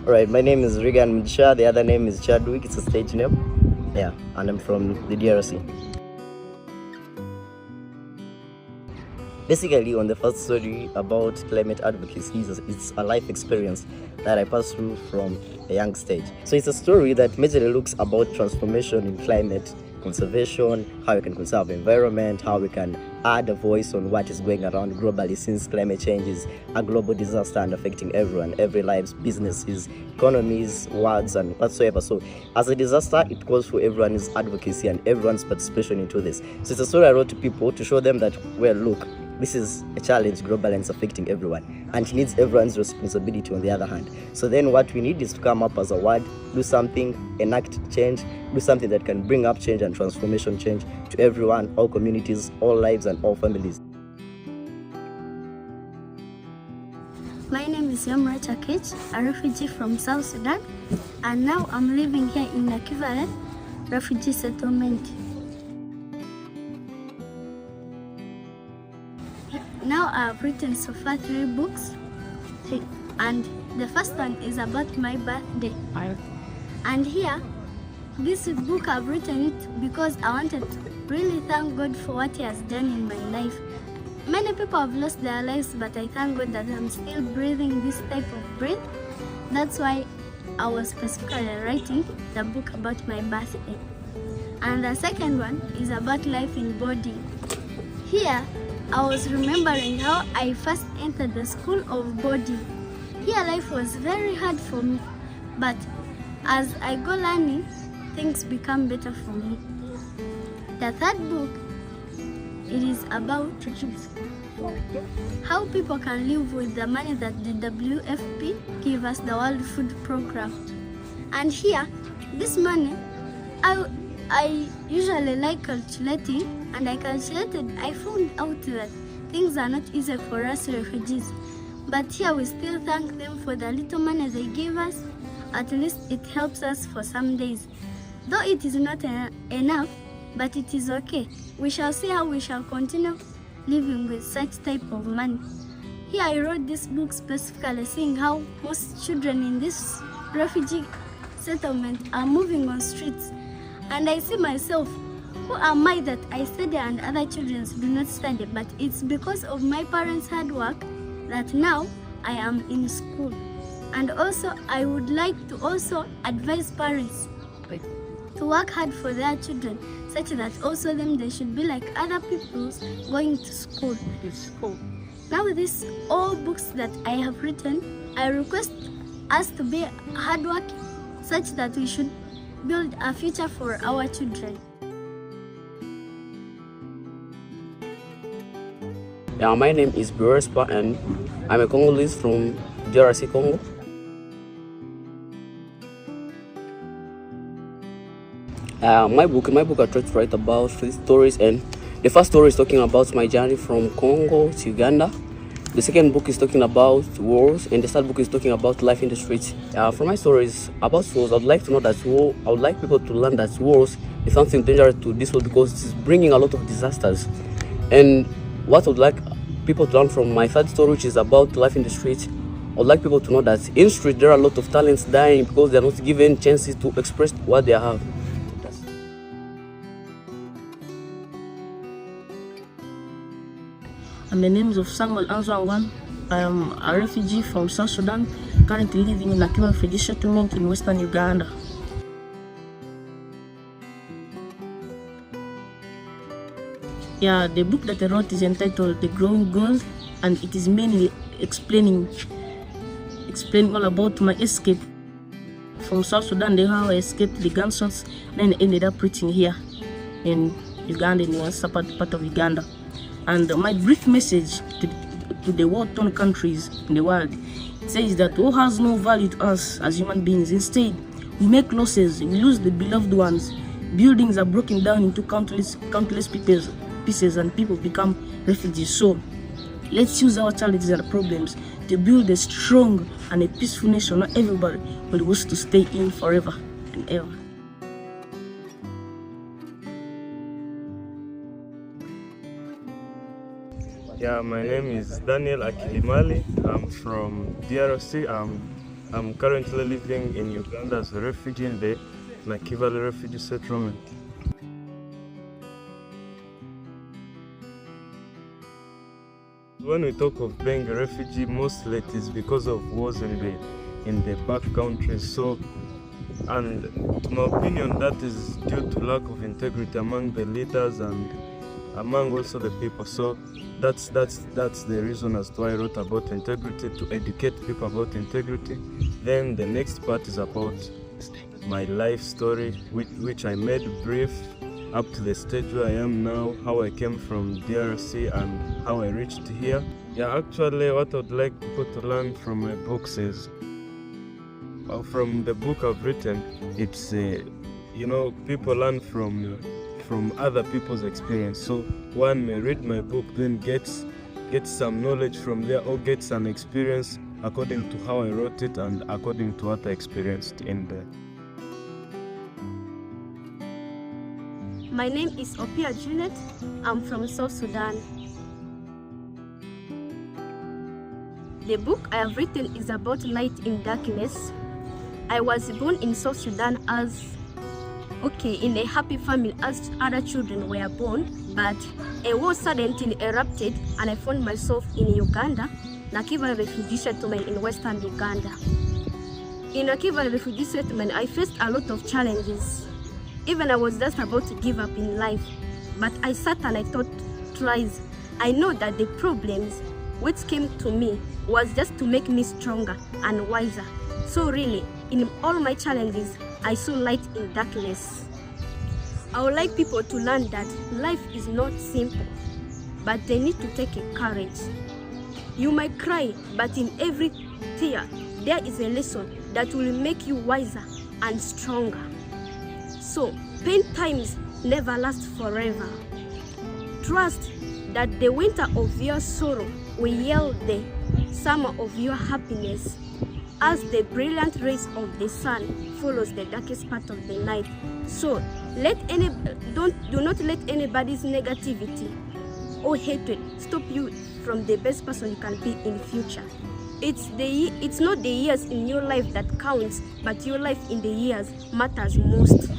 Right, my name is Regan Mjisha, the other name is Chadwick, it's a stage name. Yeah, and I'm from the DRC. Basically, on the first story about climate advocacy, it's a life experience that I passed through from a young stage. So it's a story that majorly looks about transformation in climate conservation, how we can conserve the environment, how we can add a voice on what is going around globally, since climate change is a global disaster and affecting everyone, every lives, businesses, economies, worlds, and whatsoever. So as a disaster, it calls for everyone's advocacy and everyone's participation into this. So it's a story I wrote to people to show them that, well, look, this is a challenge global and it's affecting everyone, and it needs everyone's responsibility on the other hand. So then what we need is to come up as a word, do something, enact change, do something that can bring up change and transformation change to everyone, all communities, all lives, and all families. My name is Memoir, a refugee from South Sudan, and now I'm living here in Nakivale Refugee Settlement. Now I've written so far 3 books, and the first one is about my birthday. And here, this book I've written it because I wanted to really thank God for what He has done in my life. Many people have lost their lives, but I thank God that I'm still breathing this type of breath. That's why I was specifically writing the book about my birthday. And the second one is about life in boarding. Here, I was remembering how I first entered the school of boarding. Here life was very hard for me, but as I go learning, things become better for me. The third book, it is about how people can live with the money that the WFP give us, the World Food Program. And here, this money, I usually like calculating, and I calculated, I found out that things are not easy for us refugees. But here we still thank them for the little money they give us. At least it helps us for some days. Though it is not enough, but it is okay. We shall see how we shall continue living with such type of money. Here I wrote this book specifically seeing how most children in this refugee settlement are moving on streets. And I see myself, who am I that I study and other children do not study? But it's because of my parents' hard work that now I am in school. And also I would like to also advise parents to work hard for their children, such that also them they should be like other people going to school. Now with these all books that I have written, I request us to be hardworking, such that we should build a future for our children. Yeah, my name is Burespa and I'm a Congolese from DRC, Congo. My book I try to write about 3 stories, and the first story is talking about my journey from Congo to Uganda. The second book is talking about wars, and the third book is talking about life in the streets. From my stories about wars, I would like to know that I would like people to learn that wars is something dangerous to this world because it's bringing a lot of disasters. And what I would like people to learn from my third story, which is about life in the streets, I would like people to know that in the street there are a lot of talents dying because they are not given chances to express what they have. And the name is Samuel Anzwangwan. I am a refugee from South Sudan, currently living in Nakivale Refugee Settlement in Western Uganda. Yeah, the book that I wrote is entitled The Growing Gold, and it is mainly explaining all about my escape from South Sudan, how I escaped the gunshots, and then ended up preaching here in Uganda, in the part of Uganda. And my brief message to the war-torn countries in the world says that war has no value to us as human beings. Instead, we make losses, we lose the beloved ones. Buildings are broken down into countless pieces, and people become refugees. So, let's use our challenges and problems to build a strong and a peaceful nation. Not everybody will wish to stay in forever and ever. Yeah, my name is Daniel Akilimali. I'm from DRC. I'm I'm currently living in Uganda as a refugee in the Nakivale Refugee Settlement. When we talk of being a refugee, mostly it is because of wars in the back countries. So, and to my opinion, that is due to lack of integrity among the leaders and among also the people. So that's the reason as to why I wrote about integrity, to educate people about integrity. Then the next part is about my life story, which I made brief up to the stage where I am now, how I came from DRC and how I reached here. Yeah, actually what I would like people to learn from my books is, from the book I've written, it's people learn from other people's experience. So one may read my book, then gets some knowledge from there, or gets an experience according to how I wrote it and according to what I experienced in there. My name is Opia Juliet. I'm from South Sudan. The book I have written is about light in darkness. I was born in South Sudan in a happy family as other children were born, but a war suddenly erupted and I found myself in Uganda, Nakivale Refugee Settlement in Western Uganda. In Nakivale Refugee Settlement, I faced a lot of challenges. Even I was just about to give up in life, but I sat and I thought twice. I know that the problems which came to me was just to make me stronger and wiser. So really, in all my challenges, I saw light in darkness. I would like people to learn that life is not simple, but they need to take a courage. You might cry, but in every tear, there is a lesson that will make you wiser and stronger. So, pain times never last forever. Trust that the winter of your sorrow will yield the summer of your happiness, as the brilliant rays of the sun follows the darkest part of the night. So, do not let anybody's negativity or hatred stop you from the best person you can be in future. It's not the years in your life that counts, but your life in the years matters most.